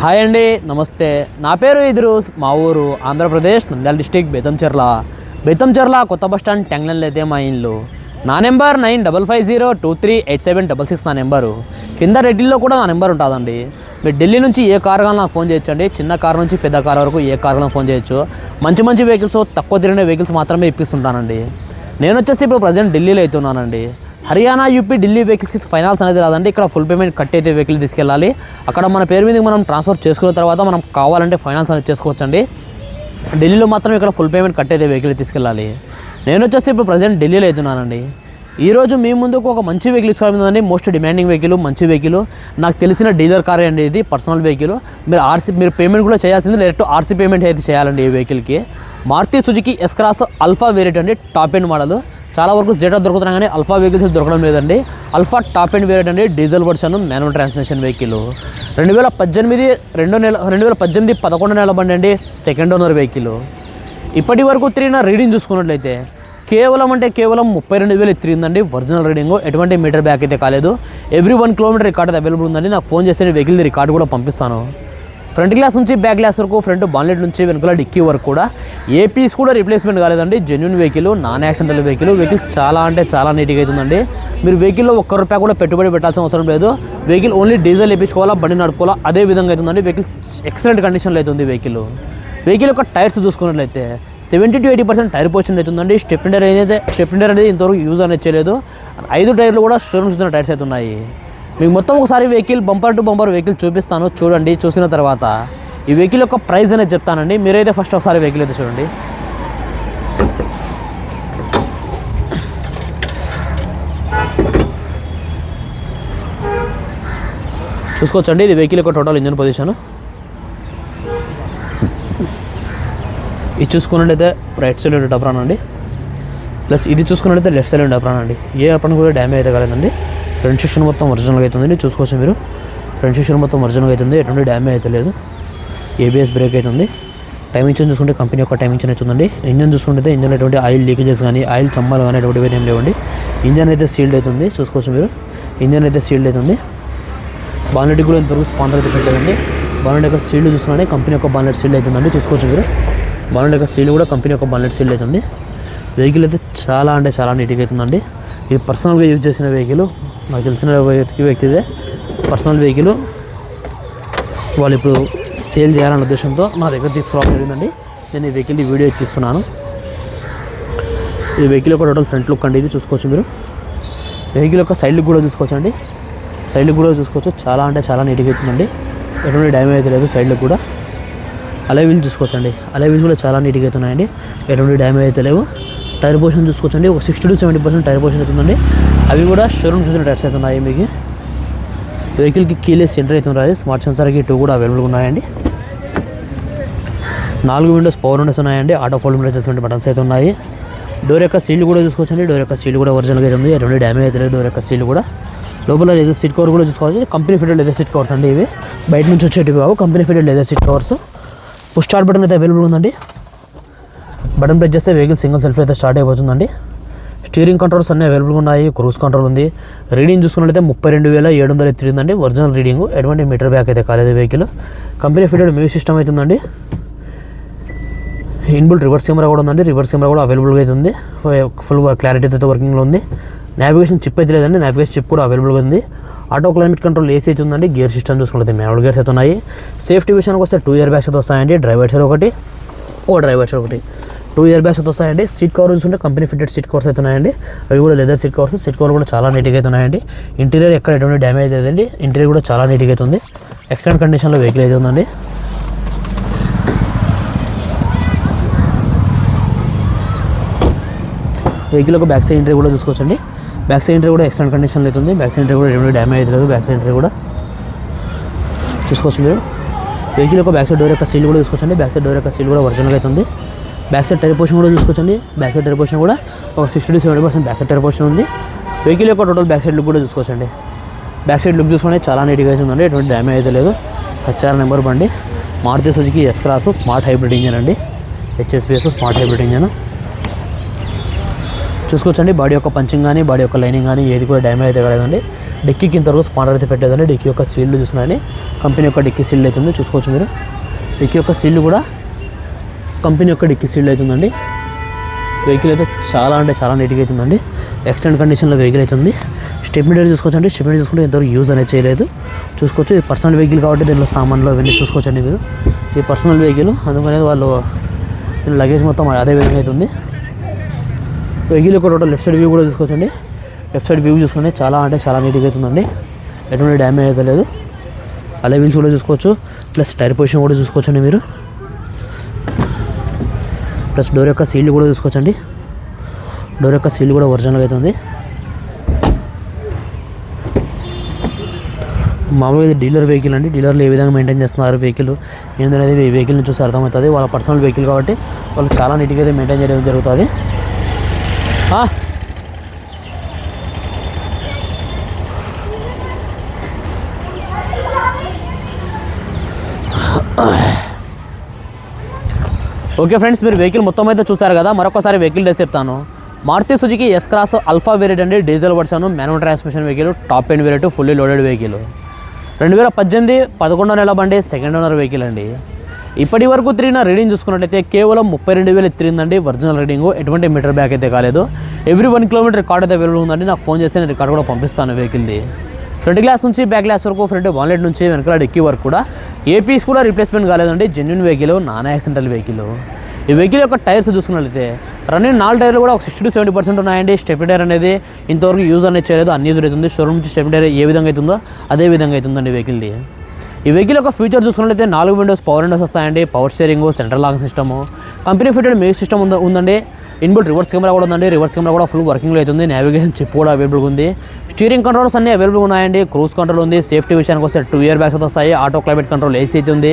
Hi అండి, నమస్తే. నా పేరు ఇద్రూస్. మా ఊరు ఆంధ్రప్రదేశ్, నంద్యాల డిస్టిక్, బేతంచెర్ల కొత్త బస్ స్టాండ్ ట్యాంగ్లైన్లో అయితే మా ఇల్లు. నా నెంబర్ 9550238766 నా నెంబరు. కింద రెడ్డిల్లో కూడా నా నెంబర్ ఉంటుందండి. మీరు ఢిల్లీ నుంచి ఏ కార్ కానీ నాకు ఫోన్ చేయొచ్చండి. చిన్న కార్ నుంచి పెద్ద కార్ వరకు ఏ కార్ కానీ ఫోన్ చేయొచ్చు. మంచి మంచి వెహికల్స్, తక్కువ తిరిగిన వెహికల్స్ మాత్రమే ఇప్పిస్తుంటానండి. నేను వచ్చేసి ఇప్పుడు ప్రజెంట్ ఢిల్లీలో అవుతున్నానండి. హర్యానా, యూపీ, ఢిల్లీ వెహికల్స్కి ఫైనాన్స్ అనేది రాదండి. ఇక్కడ ఫుల్ పేమెంట్ కట్టి అయితే వెహికల్ తీసుకెళ్ళాలి. అక్కడ మన పేరు మీద మనం ట్రాన్స్ఫర్ చేసుకున్న తర్వాత మనం కావాలంటే ఫైనాన్స్ అనేది చేసుకోవచ్చండి. ఢిల్లీలో మాత్రం ఇక్కడ ఫుల్ పేమెంట్ కట్టి అయితే వెహికల్ తీసుకెళ్ళాలి. నేను వచ్చేసి ఇప్పుడు ప్రజెంట్ ఢిల్లీలో అవుతున్నానండి. ఈరోజు మీ ముందుకు ఒక మంచి వెహికల్ తీసుకోవాలండి. మోస్ట్ డిమాండింగ్ వెహికల్, మంచి వెహికల్, నాకు తెలిసిన డీలర్ కార్ అండి. ఇది పర్సనల్ వెహికల్. మీరు పేమెంట్ కూడా చేయాల్సింది, డైరెక్ట్ ఆర్సీ పేమెంట్ అయితే చేయాలండి ఈ వెహికల్కి. Maruti Suzuki S Cross Alpha variant అండి. Top end model. చాలా వరకు జెటా దొరుకుతున్నాయి కానీ అల్ఫా వెహికల్స్ దొరకడం లేదండి. అల్ఫా టాప్ ఎండ్ వేరియంట్ అండి. Diesel version, manual transmission vehicle. 2018 11 నెలల బండి అండి. Second owner vehicle. ఇప్పటి వరకు తిరిగిన రీడింగ్ చూసుకున్నట్లయితే కేవలం 32,000 తిరిగిందండి. ఒరిజినల్ రీడింగ్, ఎటువంటి మీటర్ బ్యాక్ అయితే కాలేదు. ఎవ్రీ 1 కిలోమీటర్ రికార్డ్ అవైలబుల్ ఉందండి. నాకు ఫోన్ చేస్తే వెహికల్ రికార్డు కూడా పంపిస్తాను. ఫ్రంట్ గ్లాస్ నుంచి బ్యాక్ గ్లాస్ వరకు, ఫ్రంట్ బాన్లెట్ నుంచి వెనుకల డిక్కీ వరకు కూడా ఏ పీస్ కూడా రీప్లేస్మెంట్ కాలేదండి. Genuine vehicle, non accidental vehicle. Vehicle చాలా అంటే చాలా నీట్గా అవుతుందండి. మీరు వెహికల్లో ₹1 కూడా పెట్టుబడి పెట్టాల్సిన అవసరం లేదు. వెహికల్ ఓన్లీ డీజిల్ వేయించుకోవాలా, బండి నడుపుకోవాలా, అదే విధంగా అవుతుందండి. వెహికల్ ఎక్సలెంట్ కండిషన్లో అవుతుంది. వెహికల్ యొక్క టైర్స్ చూసుకున్నట్లయితే 70 to 80% టైర్ పొజిషన్ అవుతుందండి. స్టెప్నిడర్ అనేది ఇంతవరకు యూజ్ అనేది చేయలేదు. 5 టైర్లు కూడా షోరూమ్ చూసిన టైర్స్ అయితే ఉన్నాయి. మీకు మొత్తం ఒకసారి vehicle bumper to bumper vehicle చూపిస్తాను, చూడండి. చూసిన తర్వాత ఈ వెహికల్ యొక్క ప్రైస్ అనేది చెప్తానండి. మీరైతే ఫస్ట్ ఒకసారి వెహికల్ అయితే చూడండి. చూసుకోవచ్చండి. ఇది వెహికల్ యొక్క టోటల్ ఇంజన్ పొజిషన్. ఇది చూసుకున్నట్లయితే రైట్ సైడ్ ఉండే అప్రాన్ అండి. ప్లస్ ఇది చూసుకున్నట్లయితే లెఫ్ట్ సైడ్ ఉండే అప్రాన్ అండి. ఏ అప్రాన్ కూడా డ్యామేజ్ అయితే కాలేదండి. ఫ్రంట్ సెక్షన్ మొత్తం ఒరిజినల్గా అవుతుంది. చూసుకోవచ్చు మీరు. ఫ్రంట్ సెక్షన్ మొత్తం ఒరిజినల్గా అవుతుంది. ఎటువంటి డ్యామేజ్ అయితే లేదు. ఏబిఎస్ బ్రేక్ అవుతుంది. టైం ఇంజిన్ చూసుకుంటే కంపెనీ యొక్క టైం ఇంజిన్ అవుతుందండి. ఇంజన్ చూసుకుంటే ఇంజన్ ఎటువంటి ఆయిల్ లీకేజెస్ కానీ, ఆయిల్ చమ్మాలు కానీ ఎటువంటివి ఏం లేవండి. ఇంజన్ అయితే సీల్డ్ అవుతుంది. చూసుకోవచ్చు మీరు. ఇంజన్ అయితే సీల్డ్ అవుతుంది. బాన్లెట్ కూడా ఇంతవరకు స్పాన్సర్ అయితే పెట్టలేదండి. బాన్లెట్ యొక్క సీల్డ్ చూసుకుంటే కంపెనీ యొక్క బాన్లెట్ సీల్డ్ అవుతుందండి. చూసుకోవచ్చు మీరు. బాన్లెట్ యొక్క సీల్ కూడా కంపెనీ యొక్క బాన్లెట్ సీల్డ్ అవుతుంది. వెహికల్ అయితే చాలా అంటే చాలా నీట్గా అవుతుందండి. ఇది పర్సనల్గా యూజ్ చేసిన వెహికల్. నాకు తెలిసిన వ్యక్తిదే పర్సనల్ వెహికల్. వాళ్ళు ఇప్పుడు సేల్ చేయాలనే ఉద్దేశంతో నా దగ్గర తీసుకోవడం జరిగిందండి. నేను ఈ వెహికల్ వీడియో ఇస్తున్నాను. ఈ వెహికల్ యొక్క టోటల్ ఫ్రంట్ లుక్ అండి. ఇది చూసుకోవచ్చు మీరు. వెహికల్ యొక్క సైడ్ లుక్ కూడా చూసుకోవచ్చు అండి. సైడ్ లుక్ కూడా చూసుకోవచ్చు. చాలా అంటే చాలా నీట్గా అవుతుందండి. ఎటువంటి డ్యామేజ్ అయితే లేదు. సైడ్ లుక్ కూడా అలై వీల్స్ చూసుకోవచ్చండి. అలై వీల్స్ కూడా చాలా నీట్గా అవుతున్నాయండి. ఎటువంటి డ్యామేజ్ అయితే లేవు. టైర్ పొజిషన్ చూసుకోవచ్చండి. ఒక 60 to 70% టైర్ పొజిషన్ అవుతుందండి. అవి కూడా షోరూమ్ చూసిన టైర్స్ అయితే ఉన్నాయి. మీకు వెహికల్కి కీలెస్ ఎంట్రీ అవుతుంది. స్మార్ట్ సెన్సార్కి 2 కూడా అవైలబుల్గా ఉన్నాయండి. 4 విండోస్ పవర్ విండోస్ ఉన్నాయండి. ఆటో ఫోల్డింగ్ అడ్జస్ట్మెంట్ బటన్స్ అయితే ఉన్నాయి. డోర్ యొక్క సీల్ కూడా చూసుకోవచ్చండి. డోర్ యొక్క సీల్ కూడా ఒరిజినల్గా అవుతుంది. ఎటువంటి డ్యామేజ్ అయితే లేదు. డోర్ యొక్క సీల్ కూడా. లోపల లెదర్ సీట్ కవర్ కూడా చూసుకోవచ్చు. Company fitted leather seat covers అండి. ఇవి బయట నుంచి వచ్చేటివి కావు. Company fitted leather seat covers. Push start button అయితే అవైలబుల్ ఉందండి. బటన్ ప్రెస్ చేస్తే వెహికల్ సింగిల్ సెల్ఫ్ అయితే స్టార్ట్ అయిపోతుందండి. స్టీరింగ్ కంట్రోల్స్ అన్నీ అవైలబుల్గా ఉన్నాయి. క్రూజ్ కంట్రోల్ ఉంది. రీడింగ్ చూసుకున్నట్లయితే 32,700 తిరిగిందండి. ఒరిజినల్ రీడింగ్, ఎటువంటి మీటర్ బ్యాక్ అయితే కాలేదు vehicle. Company fitted music system అవుతుందండి. ఇన్బుల్ట్ రివర్స్ కెమెరా కూడా ఉందండి. రివర్స్ కెమెరా కూడా అవైలబుల్గా అయితే ఉంది. ఫుల్ క్లారిటీ అయితే వర్కింగ్లో ఉంది. నావిగేషన్ చిప్ అయితే లేదండి. నావిగేషన్ చిప్ కూడా అవైలబుల్గా ఉంది. ఆటో క్లైమేట్ కంట్రోల్ ఏసీ అయితే ఉందండి. గేర్ సిస్టమ్ చూసుకుంటే మాన్యువల్ గేర్స్ అయితే ఉన్నాయి. సేఫ్టీ విషయానికి వస్తే 2 ఇయర్ బ్యాగ్స్ అయితే వస్తాయండి. డ్రైవర్ సైడ్ ఒకటి, డ్రైవర్ సైడ్ ఒకటి. 2 ఇయర్ బ్యాగ్స్ అయితే వస్తాయండి. సీట్ కవర్ చూసుకుంటే కంపెనీ ఫిటెడ్ సీట్ కవర్స్ అయితే ఉన్నాయండి. అవి కూడా leather seat covers. Seat cover కూడా చాలా నీట్గా అయితే ఉన్నాయండి. ఇంటీరియర్ ఎక్కడ ఎటువంటి డ్యామేజ్ లేదండి. ఇంటీరియర్ కూడా చాలా నీట్గా అయితే ఉంది. ఎక్సలెంట్ కండిషన్లో వెహికల్ అయితే ఉందండి. వెహికల్ ఒక బ్యాక్ సైడ్ ఇంటీరియర్ కూడా చూసుకోవచ్చండి. బ్యాక్ సైడ్ ఇంటీరియర్ కూడా ఎక్సలెంట్ కండిషన్లో అవుతుంది. బ్యాక్ సైడ్ ఇంటీరియర్ కూడా ఎటువంటి డ్యామేజ్ అయితే లేదు. బ్యాక్ సైడ్ ఇంటీరియర్ కూడా చూసుకోవచ్చు మీరు. వెహికల్ యొక్క బ్యాక్ సైడ్ డోర్ యొక్క సీల్ కూడా చూసుకోవచ్చండి. బ్యాక్ సైడ్ డోర్ యొక్క సీల్ కూడా ఒరిజినల్గా అవుతుంది. బ్యాక్ సైడ్ టైర్ పొజిషన్ కూడా చూసుకోవచ్చండి. బ్యాక్ సైడ్ టైర్ పొజిషన్ కూడా ఒక 60 to 70% back side tyre position ఉంది. వెహికల్ యొక్క టోటల్ బ్యాక్ సైడ్ లుక్ కూడా చూసుకోవచ్చండి. బ్యాక్ సైడ్ లుక్ చూసుకుంటే చాలా నీట్గా అవుతుందండి. ఎటువంటి డ్యామేజ్ అయితే లేదు. HR నెంబర్ బండి. Maruti Suzuki S cross smart hybrid engine అండి. HSPS స్మార్ట్ హైబ్రిడ్ ఇంజన్ చూసుకోవచ్చండి. బాడీ యొక్క పంచింగ్ కానీ, బాడీ యొక్క లైనింగ్ కానీ ఏది కూడా డ్యామేజ్ అయితే కాలేదండి. డిక్కీకి ఇంతవరకు స్పాండర్ అయితే పెట్టేదండి. డిక్కీ యొక్క సీల్డ్ చూస్తున్నారని కంపెనీ యొక్క డిక్కీ సీల్డ్ అవుతుంది, చూసుకోవచ్చు మీరు. డిక్కీ యొక్క సీల్డ్ కూడా కంపెనీ యొక్క డిక్కీ సీల్డ్ అవుతుందండి. వెహికల్ అయితే చాలా అంటే చాలా నీట్గా అవుతుందండి. ఎక్సలెంట్ కండిషన్లో వెహికల్ అవుతుంది. స్టెప్నీ చూసుకోవచ్చు అండి. స్టెప్నీ చూసుకుంటే ఇంతవరకు యూజ్ అనేది చేయలేదు, చూసుకోవచ్చు. ఇది పర్సనల్ వెహికల్ కాబట్టి దీనిలో సామాన్లు అవన్నీ చూసుకోవచ్చండి మీరు. ఈ పర్సనల్ వెహికల్ అందుకనేది వాళ్ళు దీని లగేజ్ మొత్తం అదే విధంగా అవుతుంది. వెహికల్ యొక్క టోటల్ లెఫ్ట్ సైడ్ వ్యూ కూడా చూసుకోవచ్చండి. లెఫ్ట్ సైడ్ వ్యూ చూసుకుంటే చాలా అంటే చాలా నీట్గా అవుతుందండి. ఎటువంటి డ్యామేజ్ అయితే లేదు. అలా వీల్స్ కూడా చూసుకోవచ్చు, ప్లస్ టైర్ పొజిషన్ కూడా చూసుకోవచ్చండి మీరు. ప్లస్ డోర్ యొక్క సీల్ కూడా చూసుకోవచ్చండి. డోర్ యొక్క సీల్ కూడా ఒరిజినల్గా అవుతుంది. మామూలుగా ఇది డీలర్ వెహికల్ అండి. డీలర్లు ఏ విధంగా మెయింటైన్ చేస్తున్నారు వెహికల్ ఏందనేది ఈ వెహికల్ని చూసి అర్థమవుతుంది. వాళ్ళ పర్సనల్ వెహికల్ కాబట్టి వాళ్ళు చాలా నీట్గా అయితే మెయింటైన్ చేయడం జరుగుతుంది. ఓకే ఫ్రెండ్స్, మీరు వెహికల్ మొత్తం అయితే చూస్తారు కదా. మరొకసారి వెహికల్ డేస్ చెప్తాను. Maruti Suzuki S Cross Alpha variant అండి. Diesel version, manual transmission vehicle, top end variant, fully loaded vehicle. 2018 11వ నెల బండి, సెకండ్ ఓనర్ వెహికల్ అండి. ఇప్పటి వరకు తిరిగిన రీడింగ్ చూసుకున్నట్లయితే కేవలం 32,000 తిరిగిందండి ఒరిజినల్ రీడింగ్. ఎటువంటి మీటర్ బ్యాక్ అయితే కాలేదు. ఎవ్రీ 1 కిలోమీటర్ రికార్డ్ అయితే అవైలబుల్ ఉందండి. నాకు ఫోన్ చేస్తే నేను రికార్డ్ కూడా పంపిస్తాను వెహికల్ది. ఫ్రంట్ గ్లాస్ నుంచి బ్యాక్ గ్లాస్ వరకు, ఫ్రంట్ బాన్లెట్ నుంచి వెనకాల డిక్కీ వరకు కూడా ఏ పీస్ కూడా రీప్లేస్మెంట్ కాలేదండి. Genuine vehicle, non accidental vehicle. ఈ వెహికల్ యొక్క టైర్స్ చూసుకున్నట్లయితే రన్నింగ్ 4 టైర్లు కూడా ఒక 60 to 70% ఉన్నాయండి. స్టెప్ టైర్ అనేది ఇంతవరకు యూజ్ అనేది చేయలేదు, అన్యూజ్డ్ అవుతుంది. షోరూమ్ నుంచి స్టెప్ టైర్ ఏ విధంగా అవుతుందో అదే విధంగా అవుతుందండి వెహికల్ది. ఈ వెహికల్ యొక్క ఫీచర్ చూసుకున్నట్లయితే 4 విండోస్ పవర్ విండోస్ వస్తాయండి. Power steering, central locking system, company fitted music system ఉందండి. ఇన్బుల్ట్ రివర్స్ కెమెరా కూడా ఉందండి. రివర్స్ కెమెరా కూడా ఫుల్ వర్కింగ్లో అవుతుంది. నావిగేషన్ చిప్ కూడా అవైలబుల్గా ఉంది. స్టీరింగ్ కంట్రోల్స్ అన్నీ అవైలబుల్ ఉన్నాయండి. క్రూజ్ కంట్రోల్ ఉంది. సేఫ్టీ విషయానికి వస్తే 2 ఇయర్ బ్యాగ్స్ వస్తాయి. ఆటో క్లైమేట్ కంట్రోల్ ఏసీ అయితే ఉంది.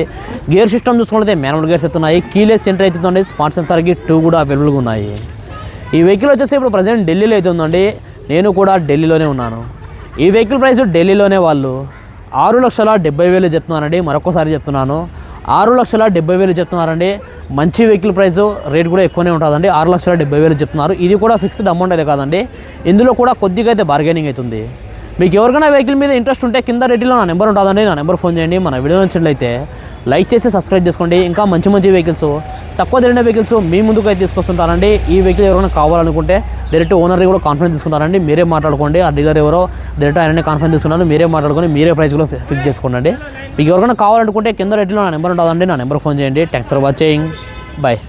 గేర్ సిస్టమ్ చూసుకుంటే మాన్యువల్ గేర్స్ అయితే ఉన్నాయి. కీలెస్ ఎంట్రీ అవుతుందండి. స్మార్ట్ సెన్సార్కి 2 కూడా అవైలబుల్గా ఉన్నాయి. ఈ వెహికల్ వచ్చేసి ఇప్పుడు ప్రజెంట్ ఢిల్లీలో అయితే ఉందండి. నేను కూడా ఢిల్లీలోనే ఉన్నాను. ఈ వెహికల్ ప్రైస్ ఢిల్లీలోనే వాళ్ళు 6,70,000 చెప్తున్నారండి. మరొకసారి చెప్తున్నాను, 6,70,000 చెప్తున్నారండి. మంచి వెహికల్ ప్రైస్, రేట్ కూడా ఎక్కువనే ఉంటుందండి. 6,70,000 చెప్తున్నారు. ఇది కూడా ఫిక్స్డ్ అమౌంట్ అయితే కాదండి. ఇందులో కూడా కొద్దిగా అయితే బార్గెనింగ్ అవుతుంది. మీకు ఎవరికైనా వెహికల్ మీద ఇంట్రెస్ట్ ఉంటే కింద రేట్లో నా నెంబర్ ఉంటుందండి. నా నెంబర్ ఫోన్ చేయండి. మన వీడియో నచ్చినట్లయితే లైక్ చేసి సబ్స్క్రైబ్ చేసుకోండి. ఇంకా మంచి మంచి వెహికల్స్, తక్కువ తిరిగిన వెహికల్స్ మీ ముందుకు అయితే తీసుకొస్తుంటారండి. ఈ వెహికల్ ఎవరైనా కావాలనుకుంటే డైరెక్ట్ ఓనర్ కూడా కాన్ఫరెన్స్ తీసుకుంటారండి. మీరే మాట్లాడుకోండి. ఆ డీలర్ ఎవరో డైరెక్ట్ ఆయననే కాన్ఫరెన్స్ తీసుకున్నారు. మీరే మాట్లాడుకొని మీరే ప్రైస్ కూడా ఫిక్స్ చేసుకోండి. మీకు ఎవరికైనా కావాలనుకుంటే కింద రేట్లో నా నెంబర్ ఉంటుందండి. నా నెంబర్ ఫోన్ చేయండి. Thanks for watching. బాయ్.